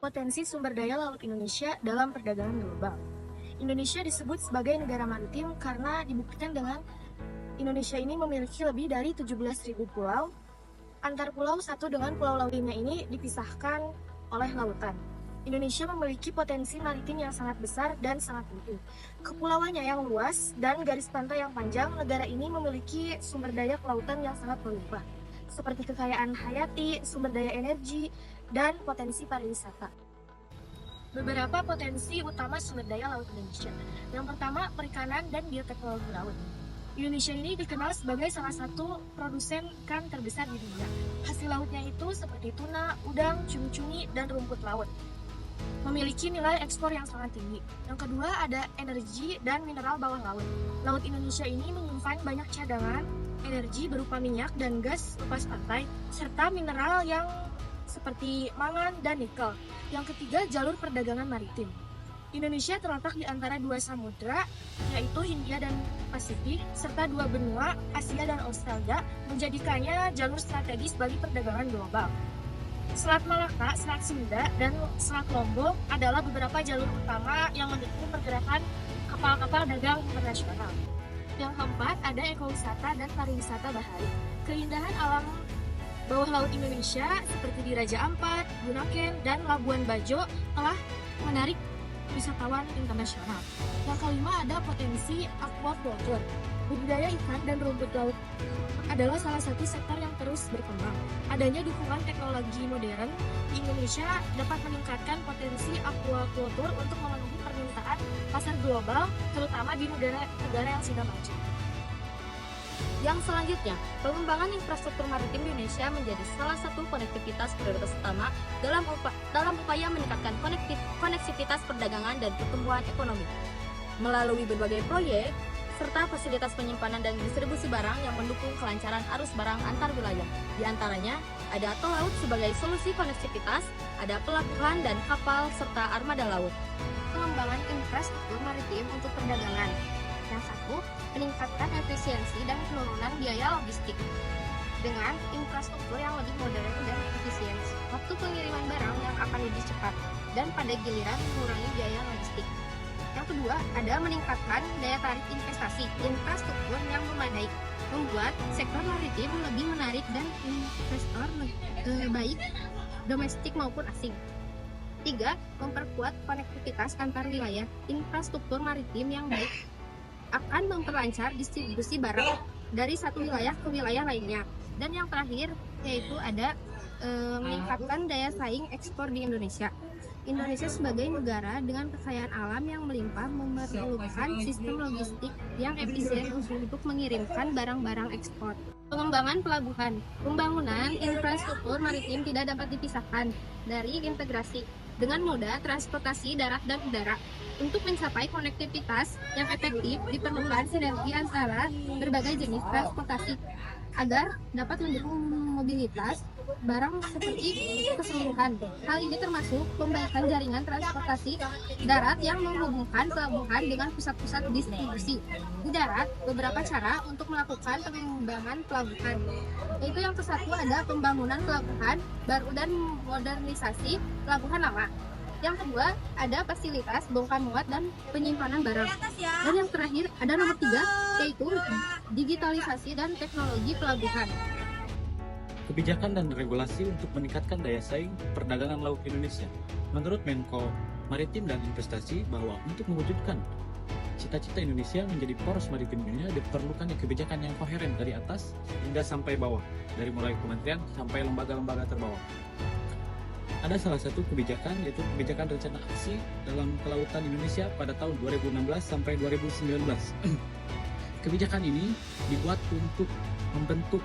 Potensi sumber daya laut Indonesia dalam perdagangan global. Indonesia disebut sebagai negara maritim karena dibuktikan dengan Indonesia ini memiliki lebih dari 17.000 pulau. Antar pulau satu dengan pulau lainnya ini dipisahkan oleh lautan. Indonesia memiliki potensi maritim yang sangat besar dan sangat penting. Kepulauannya yang luas dan garis pantai yang panjang, negara ini memiliki sumber daya kelautan yang sangat melimpah, seperti kekayaan hayati, sumber daya energi, dan potensi pariwisata. Beberapa potensi utama sumber daya laut Indonesia. Yang pertama, perikanan dan bioteknologi laut. Indonesia ini dikenal sebagai salah satu produsen ikan terbesar di dunia. Hasil lautnya itu seperti tuna, udang, cumi-cumi, dan rumput laut. Memiliki nilai ekspor yang sangat tinggi. Yang kedua, ada energi dan mineral bawah laut. Laut Indonesia ini menyimpan banyak cadangan energi berupa minyak dan gas lepas pantai, serta mineral yang seperti mangan dan nikel. Yang ketiga, jalur perdagangan maritim. Indonesia terletak di antara dua samudra, yaitu Hindia dan Pasifik, serta dua benua, Asia dan Australia, menjadikannya jalur strategis bagi perdagangan global. Selat Malaka, Selat Sunda, dan Selat Lombok adalah beberapa jalur utama yang mendukung pergerakan kapal-kapal dagang internasional. Yang keempat, ada ekowisata dan pariwisata bahari. Keindahan alam bawah laut Indonesia seperti di Raja Ampat, Bunaken, dan Labuan Bajo telah menarik wisatawan internasional. Yang kelima, ada potensi aquaculture. Budidaya ikan dan rumput laut adalah salah satu sektor yang terus berkembang. Adanya dukungan teknologi modern di Indonesia dapat meningkatkan potensi aquaculture untuk memenuhi permintaan pasar global, terutama di negara-negara yang sudah maju. Yang selanjutnya, pengembangan infrastruktur maritim di Indonesia menjadi salah satu konektivitas prioritas utama dalam upaya meningkatkan koneksivitas perdagangan dan pertumbuhan ekonomi. Melalui berbagai proyek, serta fasilitas penyimpanan dan distribusi barang yang mendukung kelancaran arus barang antar wilayah. Di antaranya, ada tol laut sebagai solusi koneksivitas, ada pelabuhan dan kapal, serta armada laut. Pengembangan infrastruktur maritim untuk perdagangan. Yang satu, meningkatkan efisiensi dan penurunan biaya logistik. Dengan infrastruktur yang lebih modern dan efisien, waktu pengiriman barang yang akan lebih cepat, dan pada giliran mengurangi biaya logistik. Yang kedua, ada meningkatkan daya tarik investasi. Infrastruktur yang memadai membuat sektor maritim lebih menarik dan investor baik domestik maupun asing. Tiga, memperkuat konektivitas antar wilayah. Infrastruktur maritim yang baik akan memperlancar distribusi barang dari satu wilayah ke wilayah lainnya. Dan yang terakhir, yaitu ada meningkatkan daya saing ekspor di Indonesia. Indonesia sebagai negara dengan kekayaan alam yang melimpah memerlukan sistem logistik yang efisien untuk mengirimkan barang-barang ekspor. Pengembangan pelabuhan. Pembangunan infrastruktur maritim tidak dapat dipisahkan dari integrasi dengan moda transportasi darat dan udara. Untuk mencapai konektivitas yang efektif, diperlukan sinergi antara berbagai jenis transportasi agar dapat mendukung mobilitas barang seperti keseluruhan. Hal ini termasuk pembaikan jaringan transportasi darat yang menghubungkan pelabuhan dengan pusat-pusat distribusi. Di darat, beberapa cara untuk melakukan pengembangan pelabuhan, yaitu yang kesatu ada pembangunan pelabuhan baru dan modernisasi pelabuhan lama. Yang kedua, ada fasilitas bongkar muat dan penyimpanan barang. Dan yang terakhir, ada nomor 3, yaitu digitalisasi dan teknologi pelabuhan. Kebijakan dan regulasi untuk meningkatkan daya saing perdagangan laut Indonesia. Menurut Menko Maritim dan Investasi, bahwa untuk mewujudkan cita-cita Indonesia menjadi poros maritim dunia diperlukan kebijakan yang koheren dari atas hingga sampai bawah, dari mulai kementerian sampai lembaga-lembaga terbawah. Ada salah satu kebijakan, yaitu kebijakan rencana aksi dalam kelautan Indonesia pada tahun 2016 sampai 2019. Kebijakan ini dibuat untuk membentuk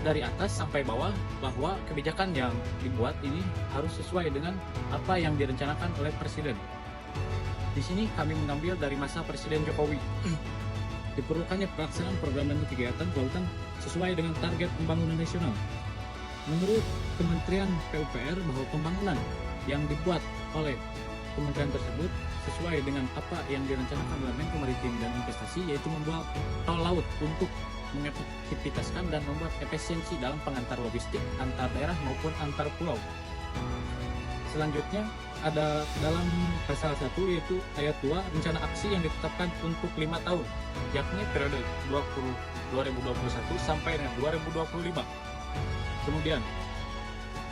dari atas sampai bawah bahwa kebijakan yang dibuat ini harus sesuai dengan apa yang direncanakan oleh Presiden. Di sini kami mengambil dari masa Presiden Jokowi. Diperlukannya pelaksanaan program dan kegiatan kelautan sesuai dengan target pembangunan nasional. Menurut Kementerian PUPR, bahwa pembangunan yang dibuat oleh kementerian tersebut sesuai dengan apa yang direncanakan oleh Menko Maritim dan Investasi, yaitu membuat tol laut untuk mengefektivitaskan dan membuat efisiensi dalam pengantar logistik antar daerah maupun antar pulau. Selanjutnya ada dalam pasal 1 yaitu ayat 2 rencana aksi yang ditetapkan untuk 5 tahun, yakni periode 2021 sampai dengan 2025. Kemudian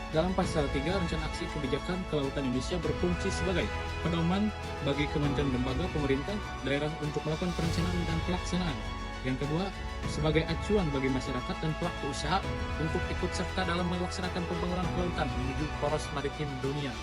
dalam pasal 3 rencana aksi kebijakan kelautan Indonesia berfungsi sebagai pedoman bagi kementerian lembaga pemerintah daerah untuk melakukan perencanaan dan pelaksanaan. Yang kedua, sebagai acuan bagi masyarakat dan pelaku usaha untuk ikut serta dalam melaksanakan pembangunan kelautan menuju poros maritim dunia.